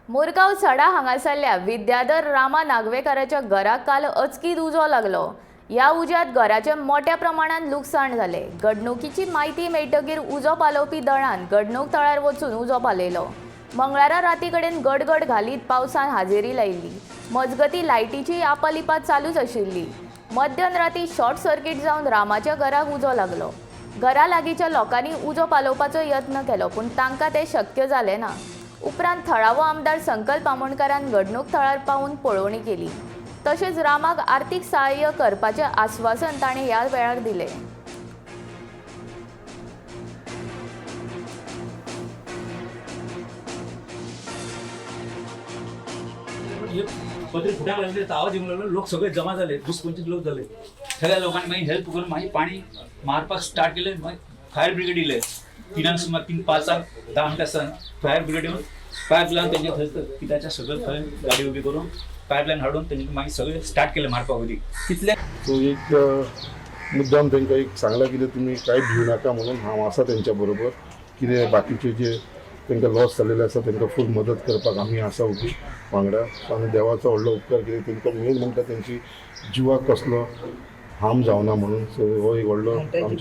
मुरगांव सडा हांगासरल्या विद्याधर रामा नागवेकाराच्या घराक काल अचकीत उजो लागलो। ह्या उज्यात घराचे मोठ्या प्रमाणात लुकसाण जाले। घडणुकीची माहिती मेळटकीर उजो पालोवपी दळान घडणूक थळार वचून उजो पालयलो। मंगळारा राती कडेन गडगड घालीत पावसान हाजेरी लायिल्ली। मजगती लायटीची आपालिपात चालूच आशिल्ली। मध्यराती शॉर्ट सर्किट जावन रामाच्या घराक उजो लागलो। घरा लागींच्या लोकांनी उजो पालोवपाचो यत्न केलो पूण तांकां तें शक्य जालें ना। उपरांत थळावो आमदार संकल्प आमोणकारान घडणूक थळार पावून पळोवणी केली। तशेंच रामाक आर्थीक सहाय्य करपाचें आश्वासन ताणें ह्या वेळार दिलें। पत्र फुटायला लागले तर आवाज येऊन लागला। लोक सगळे जमा झाले, 20-25 लोक झाले। सगळ्या लोकांनी माझी हेल्प करून माझी पाणी मारपाक स्टार्ट केले। फायर ब्रिगेड येले 3 सुमार 3-5-10 मिनटां फायर ब्रिगेड येऊन पायपलाईन त्यांच्या थंय कित्याच्या सगळं थंय गाडी उभी करून पायपलाईन हाडून त्यांनी मागीर सगळे स्टार्ट केले मारपाक उदीक। कितले तो एक मुद्दाम तांकां एक सांगला की तुमी कांय भिवू नाका म्हणून हांव आसा तेंच्या बरोबर। कितें बाकीचे जे तांकां लॉस जाल्लेले आसा तांकां फूल मदत करपाक आमी आसा उबी वांगडा। आनी देवाचो व्हडलो उपकार कितें तांकां मेन म्हणटा तेंची जिवाक कसलो हार्म जावना म्हणून। सो हो एक व्हडलो